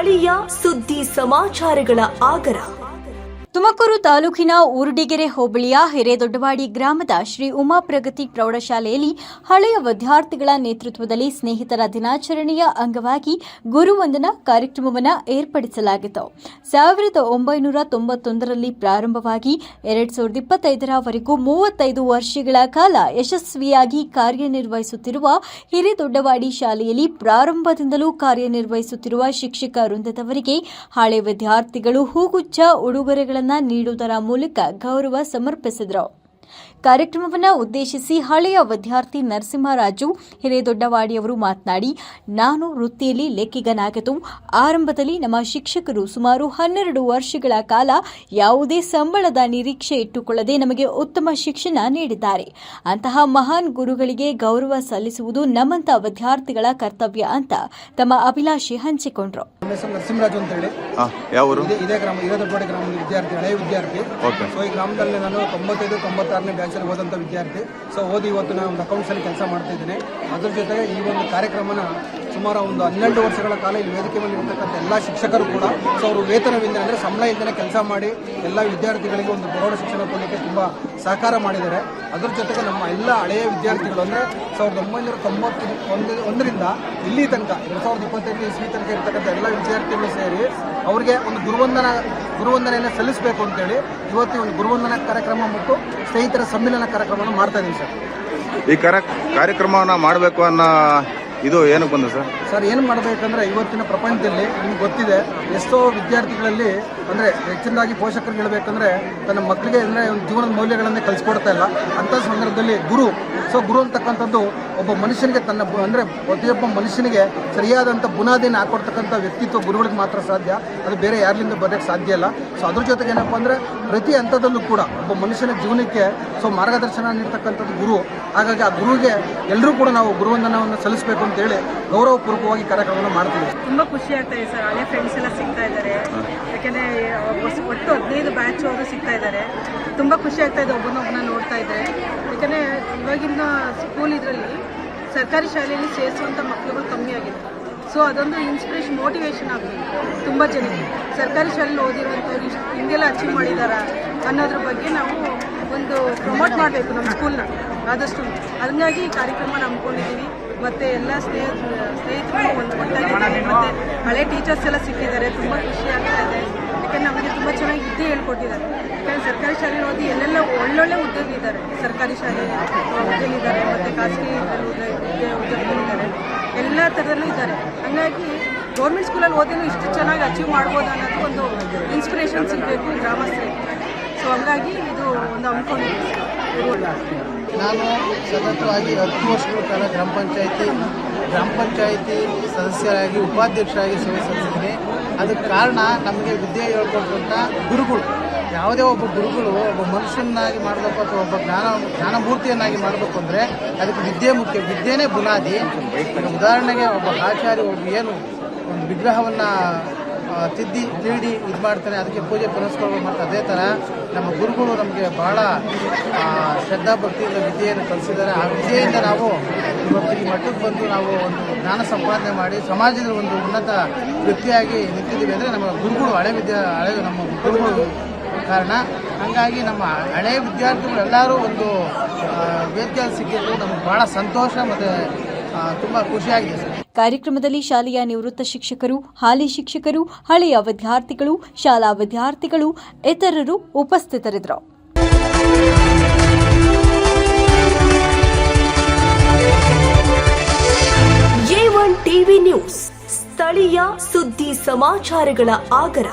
ಸ್ಥಳೀಯ ಸುದ್ದಿ ಸಮಾಚಾರಗಳ ಆಗರ. ತುಮಕೂರು ತಾಲೂಕಿನ ಊರುಡಿಗೆರೆ ಹೋಬಳಿಯ ಹಿರೇದೊಡ್ಡವಾಡಿ ಗ್ರಾಮದ ಶ್ರೀ ಉಮಾ ಪ್ರಗತಿ ಪ್ರೌಢಶಾಲೆಯಲ್ಲಿ ಹಳೆಯ ವಿದ್ಯಾರ್ಥಿಗಳ ನೇತೃತ್ವದಲ್ಲಿ ಸ್ನೇಹಿತರ ದಿನಾಚರಣೆಯ ಅಂಗವಾಗಿ ಗುರುವಂದನಾ ಕಾರ್ಯಕ್ರಮವನ್ನು ಏರ್ಪಡಿಸಲಾಗಿತ್ತು. 1991ರಲ್ಲಿ ಪ್ರಾರಂಭವಾಗಿ 2025ರವರೆಗೂ 35 ವರ್ಷಗಳ ಕಾಲ ಯಶಸ್ವಿಯಾಗಿ ಕಾರ್ಯನಿರ್ವಹಿಸುತ್ತಿರುವ ಹಿರೇದೊಡ್ಡವಾಡಿ ಶಾಲೆಯಲ್ಲಿ ಪ್ರಾರಂಭದಿಂದಲೂ ಕಾರ್ಯನಿರ್ವಹಿಸುತ್ತಿರುವ ಶಿಕ್ಷಕ ವೃಂದದವರಿಗೆ ಹಳೆ ವಿದ್ಯಾರ್ಥಿಗಳು ಹೂಗುಚ್ಛ ಉಡುಗೊರೆಗಳನ್ನು ನೀಡುವುದರ ಮೂಲಕ ಗೌರವ ಸಮರ್ಪಿಸಿದರು. ಕಾರ್ಯಕ್ರಮವನ್ನು ಉದ್ದೇಶಿಸಿ ಹಳೆಯ ವಿದ್ಯಾರ್ಥಿ ನರಸಿಂಹರಾಜು ಹಿರೇದೊಡ್ಡವಾಡಿಯವರು ಮಾತನಾಡಿ, ನಾನು ವೃತ್ತಿಯಲ್ಲಿ ಲೆಕ್ಕಿಗನಾಗಿದ್ದು ಆರಂಭದಲ್ಲಿ ನಮ್ಮ ಶಿಕ್ಷಕರು ಸುಮಾರು 12 ವರ್ಷಗಳ ಕಾಲ ಯಾವುದೇ ಸಂಬಳದ ನಿರೀಕ್ಷೆ ಇಟ್ಟುಕೊಳ್ಳದೆ ನಮಗೆ ಉತ್ತಮ ಶಿಕ್ಷಣ ನೀಡಿದ್ದಾರೆ. ಅಂತಹ ಮಹಾನ್ ಗುರುಗಳಿಗೆ ಗೌರವ ಸಲ್ಲಿಸುವುದು ನಮ್ಮಂತ ವಿದ್ಯಾರ್ಥಿಗಳ ಕರ್ತವ್ಯ ಅಂತ ತಮ್ಮ ಅಭಿಲಾಷೆ ಹಂಚಿಕೊಂಡರು. ನರಸಿಂಹರಾಜು ಅಂತ ಹೇಳಿ ಇದೇ ಗ್ರಾಮ ಹಿರೇದೊಡ್ಡವಾಡಿ ಗ್ರಾಮದ ವಿದ್ಯಾರ್ಥಿ, ಹಳೆಯ ವಿದ್ಯಾರ್ಥಿ. ಸೊ ಈ ಗ್ರಾಮದಲ್ಲಿ ನಾನು 95-96ನೇ ಬ್ಯಾಚಲ್ಲಿ ಓದಂಥ ವಿದ್ಯಾರ್ಥಿ. ಸೊ ಓದಿ ಇವತ್ತು ನಾನು ಒಂದು ಅಕೌಂಟ್ಸಲ್ಲಿ ಕೆಲಸ ಮಾಡ್ತಾ ಇದ್ದೇನೆ. ಅದ್ರ ಜೊತೆಗೆ ಈ ಒಂದು ಕಾರ್ಯಕ್ರಮನ ಸುಮಾರು ಒಂದು 12 ವರ್ಷಗಳ ಕಾಲ ಇಲ್ಲಿ ವೇದಿಕೆ ಮೇಲೆ ಇರತಕ್ಕಂಥ ಎಲ್ಲ ಶಿಕ್ಷಕರು ಕೂಡ ಸೊ ಅವರು ವೇತನವಿಂದ ಅಂದರೆ ಸಂಬಳ ಇಲ್ಲದೆ ಕೆಲಸ ಮಾಡಿ ಎಲ್ಲ ವಿದ್ಯಾರ್ಥಿಗಳಿಗೆ ಒಂದು ಪ್ರೌಢ ಶಿಕ್ಷಣ ಕೊಡಲಿಕ್ಕೆ ತುಂಬ ಸಹಕಾರ ಮಾಡಿದ್ದಾರೆ. ಅದರ ಜೊತೆಗೆ ನಮ್ಮ ಎಲ್ಲ ಹಳೆಯ ವಿದ್ಯಾರ್ಥಿಗಳು ಅಂದರೆ 1991ರಿಂದ ಇಲ್ಲಿ ತನಕ 2025 ಇಸ್ವಿ ತನಕ ಇರತಕ್ಕಂಥ ಎಲ್ಲ ವಿದ್ಯಾರ್ಥಿಗಳು ಸೇರಿ ಅವರಿಗೆ ಒಂದು ಗುರುವಂದನೆಯನ್ನು ಸಲ್ಲಿಸಬೇಕು ಅಂತೇಳಿ ಇವತ್ತು ಒಂದು ಗುರುವಂದನಾ ಕಾರ್ಯಕ್ರಮ ಮತ್ತು ಸ್ನೇಹಿತರ ಸಮ್ಮಿಲನ ಕಾರ್ಯಕ್ರಮವನ್ನು ಮಾಡ್ತಾ ಇದ್ದೀವಿ ಸರ್. ಈ ಕಾರ್ಯಕ್ರಮವನ್ನು ಮಾಡಬೇಕು ಅನ್ನೋ ಇದು ಏನಕ್ಕೆ ಬಂದು ಸರ್ ಏನು ಮಾಡಬೇಕಂದ್ರೆ ಇವತ್ತಿನ ಪ್ರಪಂಚದಲ್ಲಿ ನಿಮ್ಗೆ ಗೊತ್ತಿದೆ ಎಷ್ಟೋ ವಿದ್ಯಾರ್ಥಿಗಳಲ್ಲಿ ಅಂದರೆ ಹೆಚ್ಚಿನದಾಗಿ ಪೋಷಕರಿಗೆ ಹೇಳಬೇಕಂದ್ರೆ ತನ್ನ ಮಕ್ಕಳಿಗೆ ಅಂದರೆ ಒಂದು ಜೀವನದ ಮೌಲ್ಯಗಳನ್ನೇ ಕಲಿಸ್ಕೊಡ್ತಾ ಇಲ್ಲ. ಅಂಥ ಸಂದರ್ಭದಲ್ಲಿ ಗುರು ಅಂತಕ್ಕಂಥದ್ದು ಒಬ್ಬ ಮನುಷ್ಯನಿಗೆ ಅಂದರೆ ಪ್ರತಿಯೊಬ್ಬ ಮನುಷ್ಯನಿಗೆ ಸರಿಯಾದಂಥ ಬುನಾದಿನ ಹಾಕೊಡ್ತಕ್ಕಂಥ ವ್ಯಕ್ತಿತ್ವ ಗುರುಗಳಿಗೆ ಮಾತ್ರ ಸಾಧ್ಯ, ಅದು ಬೇರೆ ಯಾರಿಂದ ಬರೋಕ್ಕೆ ಸಾಧ್ಯ ಇಲ್ಲ. ಸೊ ಅದ್ರ ಜೊತೆಗೆ ಏನಪ್ಪ ಅಂದರೆ ಪ್ರತಿ ಹಂತದಲ್ಲೂ ಕೂಡ ಒಬ್ಬ ಮನುಷ್ಯನ ಜೀವನಕ್ಕೆ ಮಾರ್ಗದರ್ಶನ ನೀಡ್ತಕ್ಕಂಥದ್ದು ಗುರು. ಹಾಗಾಗಿ ಆ ಗುರುವಿಗೆ ಎಲ್ಲರೂ ಕೂಡ ನಾವು ಗುರುವಂದನವನ್ನು ಸಲ್ಲಿಸಬೇಕು ಅಂತೇಳಿ ಗೌರವಪೂರ್ವಕವಾಗಿ ಕಾರ್ಯಕ್ರಮವನ್ನು ಮಾಡ್ತೀವಿ. ತುಂಬ ಖುಷಿ ಆಗ್ತಾ ಇದೆ ಸರ್. ಹಳೆ ಫ್ರೆಂಡ್ಸ್ ಎಲ್ಲ ಸಿಗ್ತಾ ಇದ್ದಾರೆ. ಯಾಕೆಂದರೆ ಒಟ್ಟು 15 ಬ್ಯಾಚ್ ಅವರು ಸಿಗ್ತಾ ಇದ್ದಾರೆ. ತುಂಬ ಖುಷಿ ಆಗ್ತಾ ಇದೆ ಒಬ್ಬನೊಬ್ಬನ ನೋಡ್ತಾ ಇದ್ದಾರೆ. ಯಾಕೆಂದರೆ ಇವಾಗಿನ ಸ್ಕೂಲ್ ಇದರಲ್ಲಿ ಸರ್ಕಾರಿ ಶಾಲೆಯಲ್ಲಿ ಸೇರಿಸುವಂಥ ಮಕ್ಕಳುಗಳು ಕಮ್ಮಿ ಆಗಿದೆ. ಸೊ ಅದೊಂದು ಇನ್ಸ್ಪಿರೇಷನ್, ಮೋಟಿವೇಶನ್ ಆಗಬೇಕು ತುಂಬ ಜನಕ್ಕೆ. ಸರ್ಕಾರಿ ಶಾಲೆಯಲ್ಲಿ ಓದಿರುವಂಥವ್ರು ಹಿಂಗೆಲ್ಲ ಅಚೀವ್ ಮಾಡಿದಾರ ಅನ್ನೋದ್ರ ಬಗ್ಗೆ ನಾವು ಒಂದು ಪ್ರಮೋಟ್ ಮಾಡಬೇಕು ನಮ್ಮ ಸ್ಕೂಲ್ನ ಆದಷ್ಟು. ಹಂಗಾಗಿ ಈ ಕಾರ್ಯಕ್ರಮ ನಂಬ್ಕೊಂಡಿದ್ದೀವಿ. ಮತ್ತು ಎಲ್ಲ ಸ್ನೇಹಿತರು ಒಂದು ಒಟ್ಟಾಗಿದ್ದಾರೆ. ಮತ್ತು ಹಳೆ ಟೀಚರ್ಸ್ ಎಲ್ಲ ಸಿಕ್ಕಿದ್ದಾರೆ. ತುಂಬ ಖುಷಿ ಆಗ್ತಾ ಇದೆ. ಯಾಕೆಂದರೆ ನಮಗೆ ತುಂಬ ಚೆನ್ನಾಗಿ ವಿದ್ಯೆ ಹೇಳ್ಕೊಟ್ಟಿದ್ದಾರೆ. ಯಾಕೆಂದರೆ ಸರ್ಕಾರಿ ಶಾಲೆಯಲ್ಲಿ ಓದಿ ಎಲ್ಲೆಲ್ಲ ಒಳ್ಳೊಳ್ಳೆ ಉದ್ಯೋಗಿದ್ದಾರೆ. ಸರ್ಕಾರಿ ಶಾಲೆಯಲ್ಲಿ ಹುದ್ದೆಲಿದ್ದಾರೆ ಮತ್ತು ಖಾಸಗಿ ಉದ್ಯೋಗಗಳಿದ್ದಾರೆ. ಎಲ್ಲ ಥರದಲ್ಲೂ ಇದ್ದಾರೆ. ಹಾಗಾಗಿ ಗೌರ್ಮೆಂಟ್ ಸ್ಕೂಲಲ್ಲಿ ಓದಿನೂ ಇಷ್ಟು ಚೆನ್ನಾಗಿ ಅಚೀವ್ ಮಾಡ್ಬೋದು ಅನ್ನೋದು ಒಂದು ಇನ್ಸ್ಪಿರೇಷನ್ ಸಿಗಬೇಕು ಗ್ರಾಮಸ್ಥರಿಗೆ. ಸೊ ಹಂಗಾಗಿ ಇದು ಒಂದು ಅಂದ್ಕೊಂಡಿದ್ದೀವಿ. ನಾನು ಸತತವಾಗಿ 10 ವರ್ಷಗಳ ಕಾಲ ಗ್ರಾಮ ಪಂಚಾಯಿತಿ ಸದಸ್ಯರಾಗಿ ಉಪಾಧ್ಯಕ್ಷರಾಗಿ ಸೇವೆ ಸಲ್ಲಿಸಿದ್ದೀನಿ. ಅದಕ್ಕೆ ಕಾರಣ ನಮಗೆ ವಿದ್ಯೆ ಹೇಳ್ಕೊಟ್ಟಂಥ ಗುರುಗಳು. ಯಾವುದೇ ಒಬ್ಬ ಗುರುಗಳು ಒಬ್ಬ ಮನುಷ್ಯನಾಗಿ ಮಾಡಬೇಕು ಅಥವಾ ಒಬ್ಬ ಜ್ಞಾನಮೂರ್ತಿಯನ್ನಾಗಿ ಮಾಡಬೇಕು ಅಂದರೆ ಅದಕ್ಕೆ ವಿದ್ಯೆ ಮುಖ್ಯ. ವಿದ್ಯೆನೇ ಬುನಾದಿ. ಉದಾಹರಣೆಗೆ ಒಬ್ಬ ಆಚಾರ್ಯ ಏನು ಒಂದು ವಿಗ್ರಹವನ್ನು ತೀಡಿ ಇದು ಮಾಡ್ತಾನೆ, ಅದಕ್ಕೆ ಪೂಜೆ ಪುನಸ್ಕಾರಗಳು ಮಾಡ್ತಾರೆ. ಅದೇ ಥರ ನಮ್ಮ ಗುರುಗಳು ನಮಗೆ ಬಹಳ ಶ್ರದ್ಧಾಭಕ್ತಿಯಿಂದ ವಿದ್ಯೆಯನ್ನು ಕಲಿಸಿದ್ದಾರೆ. ಆ ವಿದ್ಯೆಯಿಂದ ನಾವು ಇವತ್ತು ಈ ಮಟ್ಟಕ್ಕೆ ಬಂದು ನಾವು ಒಂದು ಜ್ಞಾನ ಸಂಪಾದನೆ ಮಾಡಿ ಸಮಾಜದ ಒಂದು ಉನ್ನತ ವ್ಯಕ್ತಿಯಾಗಿ ನಿಂತಿದ್ದೀವಿ ಅಂದರೆ ನಮ್ಮ ಗುರುಗಳು ಹಳೆ ನಮ್ಮ ಗುರುಗಳು ಕಾರಣ. ಹಾಗಾಗಿ ನಮ್ಮ ಹಳೆಯ ವಿದ್ಯಾರ್ಥಿಗಳು ಎಲ್ಲರೂ ಒಂದು ವೇದಿಕೆಯಲ್ಲಿ ಸಿಕ್ಕಿದ್ದು ನಮಗೆ ಬಹಳ ಸಂತೋಷ ಮತ್ತು ತುಂಬ ಖುಷಿಯಾಗಿದೆ ಸರ್. ಕಾರ್ಯಕ್ರಮದಲ್ಲಿ ಶಾಲೆಯ ನಿವೃತ್ತ ಶಿಕ್ಷಕರು, ಹಾಲಿ ಶಿಕ್ಷಕರು, ಹಳೆಯ ವಿದ್ಯಾರ್ಥಿಗಳು, ಶಾಲಾ ವಿದ್ಯಾರ್ಥಿಗಳು ಇತರರು ಉಪಸ್ಥಿತರಿದ್ದರು. A1 ಟಿವಿ ನ್ಯೂಸ್, ಸ್ಥಳೀಯ ಸುದ್ದಿ ಸಮಾಚಾರಗಳ ಆಗರ.